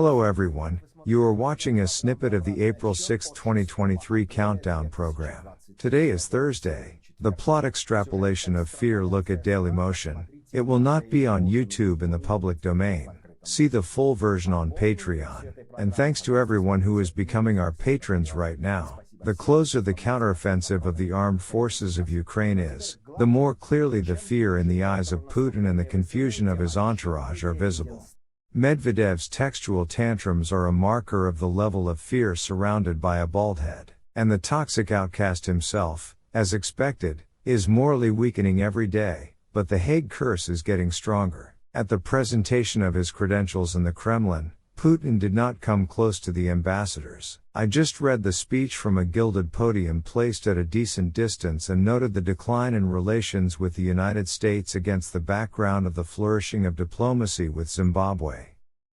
Hello everyone, you are watching a snippet of the April 6, 2023 countdown program. Today is Thursday. The plot extrapolation of Fear. Look at Dailymotion. It will not be on YouTube in the public domain. See the full version on Patreon. And thanks to everyone who is becoming our patrons right now. The closer the counteroffensive of the armed forces of Ukraine is, the more clearly the fear in the eyes of Putin and the confusion of his entourage are visible. Medvedev's textual tantrums are a marker of the level of fear surrounded by a bald head. And the toxic outcast himself, as expected, is morally weakening every day, but the Hague curse is getting stronger. At the presentation of his credentials in the Kremlin, Putin did not come close to the ambassadors. I just read the speech from a gilded podium placed at a decent distance and noted the decline in relations with the United States against the background of the flourishing of diplomacy with Zimbabwe.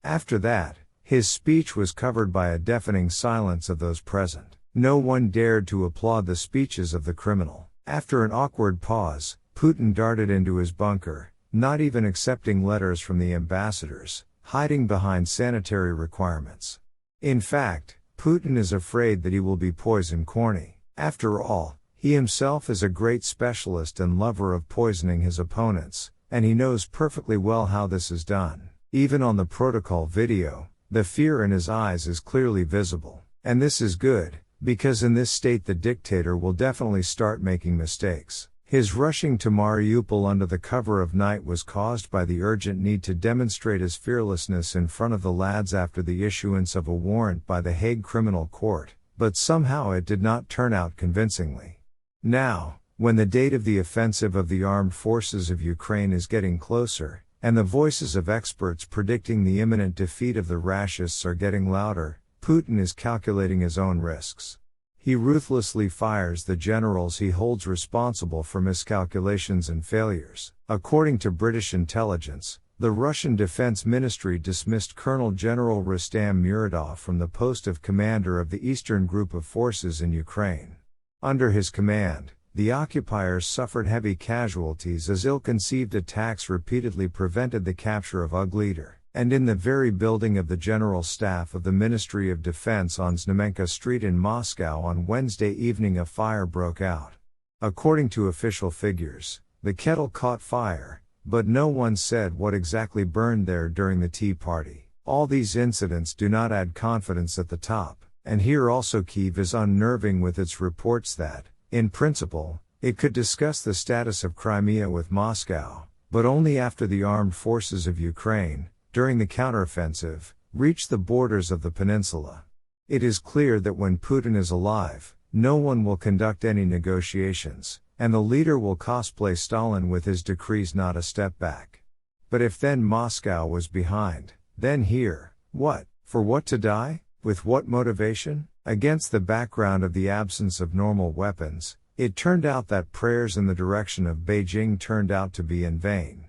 After that, his speech was covered by a deafening silence of those present. No one dared to applaud the speeches of the criminal. After an awkward pause, Putin darted into his bunker, not even accepting letters from the ambassadors, hiding behind sanitary requirements. In fact, Putin is afraid that he will be poison corny. After all, he himself is a great specialist and lover of poisoning his opponents, and he knows perfectly well how this is done. Even on the protocol video, the fear in his eyes is clearly visible. And this is good, because in this state the dictator will definitely start making mistakes. His rushing to Mariupol under the cover of night was caused by the urgent need to demonstrate his fearlessness in front of the lads after the issuance of a warrant by the Hague Criminal Court, but somehow it did not turn out convincingly. Now, when the date of the offensive of the armed forces of Ukraine is getting closer, and the voices of experts predicting the imminent defeat of the Rashists are getting louder, Putin is calculating his own risks. He ruthlessly fires the generals he holds responsible for miscalculations and failures. According to British intelligence, the Russian Defense Ministry dismissed Colonel General Rustam Muradov from the post of commander of the Eastern Group of Forces in Ukraine. Under his command, the occupiers suffered heavy casualties as ill-conceived attacks repeatedly prevented the capture of Uglíder. And in the very building of the General Staff of the Ministry of Defense on Znamenka Street in Moscow on Wednesday evening a fire broke out. According to official figures, the kettle caught fire, but no one said what exactly burned there during the tea party. All these incidents do not add confidence at the top, and here also Kyiv is unnerving with its reports that, in principle, it could discuss the status of Crimea with Moscow, but only after the armed forces of Ukraine, during the counteroffensive, reach the borders of the peninsula. It is clear that when Putin is alive, no one will conduct any negotiations, and the leader will cosplay Stalin with his decrees not a step back. But if then Moscow was behind, then here, what? For what to die? With what motivation? Against the background of the absence of normal weapons, it turned out that prayers in the direction of Beijing turned out to be in vain.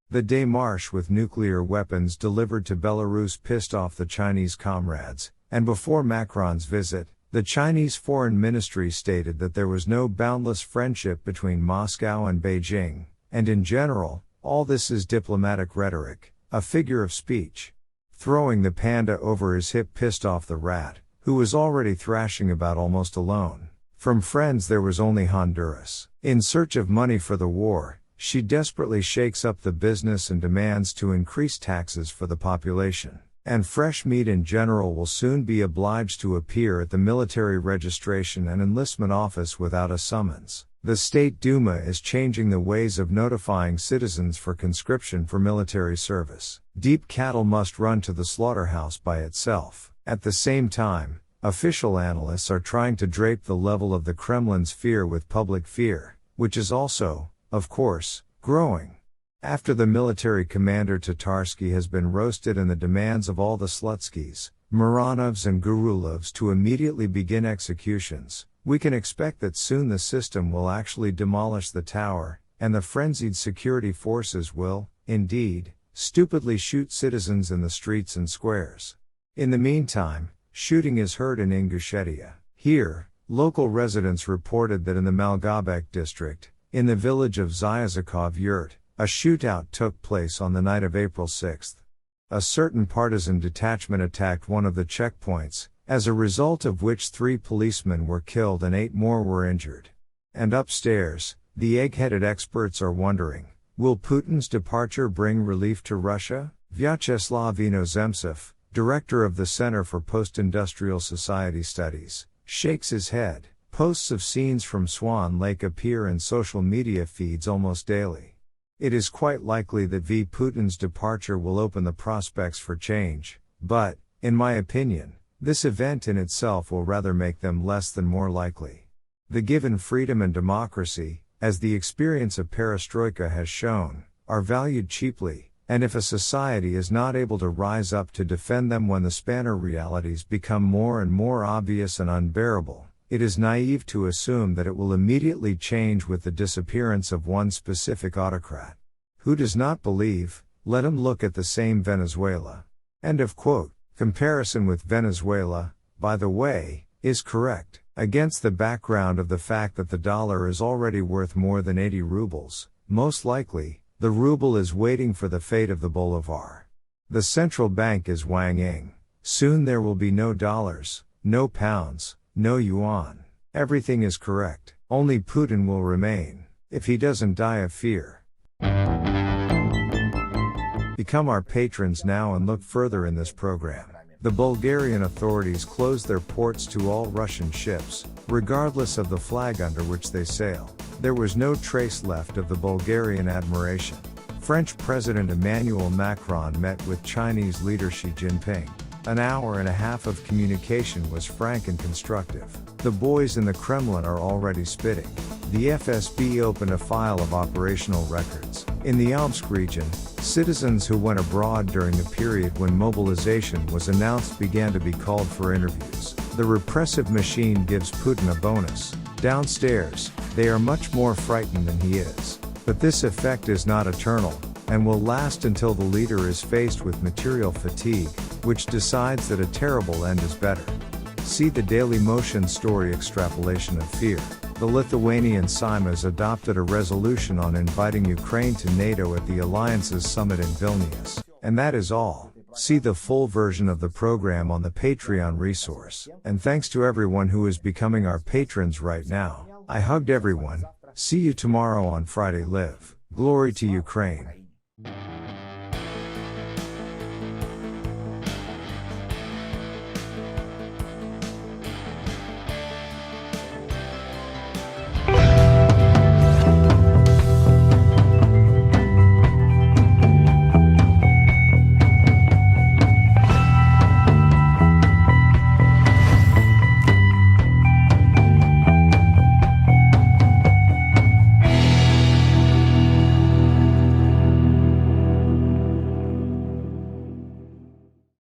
The démarche with nuclear weapons delivered to Belarus pissed off the Chinese comrades, and before Macron's visit, the Chinese Foreign Ministry stated that there was no boundless friendship between Moscow and Beijing, and in general, all this is diplomatic rhetoric, a figure of speech. Throwing the panda over his hip pissed off the rat, who was already thrashing about almost alone. From friends there was only Honduras. In search of money for the war, she desperately shakes up the business and demands to increase taxes for the population. And fresh meat in general will soon be obliged to appear at the military registration and enlistment office without a summons. The State Duma is changing the ways of notifying citizens for conscription for military service. Deep cattle must run to the slaughterhouse by itself. At the same time, official analysts are trying to drape the level of the Kremlin's fear with public fear, which is also, of course, growing. After the military commander Tatarsky has been roasted and the demands of all the Slutskys, Muranovs and Gurulovs to immediately begin executions, we can expect that soon the system will actually demolish the tower, and the frenzied security forces will, indeed, stupidly shoot citizens in the streets and squares. In the meantime, shooting is heard in Ingushetia. Here, local residents reported that in the Malgobek district, in the village of Zyazakov Yurt, a shootout took place on the night of April 6. a certain partisan detachment attacked one of the checkpoints, as a result of which 3 policemen were killed and 8 more were injured. And upstairs, the egg-headed experts are wondering, will Putin's departure bring relief to Russia? Vyacheslav Inozemtsev, director of the Center for Post-Industrial Society Studies, shakes his head. Posts of scenes from Swan Lake appear in social media feeds almost daily. It is quite likely that Putin's departure will open the prospects for change, but, in my opinion, this event in itself will rather make them less than more likely. The given freedom and democracy, as the experience of perestroika has shown, are valued cheaply, and if a society is not able to rise up to defend them when the spanner realities become more and more obvious and unbearable, it is naive to assume that it will immediately change with the disappearance of one specific autocrat. Who does not believe, let him look at the same Venezuela. End of quote. Comparison with Venezuela, by the way, is correct, against the background of the fact that the dollar is already worth more than 80 rubles, most likely, the ruble is waiting for the fate of the bolivar. The central bank is Wang Ying. Soon there will be no dollars, no pounds, no yuan. Everything is correct, only Putin will remain, if he doesn't die of fear. Become our patrons now and look further in this program. The Bulgarian authorities closed their ports to all Russian ships, regardless of the flag under which they sail. There was no trace left of the Bulgarian admiration. French President Emmanuel Macron met with Chinese leader Xi Jinping. An hour and a half of communication was frank and constructive. The boys in the Kremlin are already spitting. The FSB opened a file of operational records. In the Omsk region, citizens who went abroad during the period when mobilization was announced began to be called for interviews. The repressive machine gives Putin a bonus. Downstairs, they are much more frightened than he is. But this effect is not eternal, and will last until the leader is faced with material fatigue, which decides that a terrible end is better. See the Daily Motion story Extrapolation of Fear. The Lithuanian Seimas adopted a resolution on inviting Ukraine to NATO at the Alliance's summit in Vilnius. And that is all. See the full version of the program on the Patreon resource. And thanks to everyone who is becoming our patrons right now. I hugged everyone. See you tomorrow on Friday Live. Glory to Ukraine.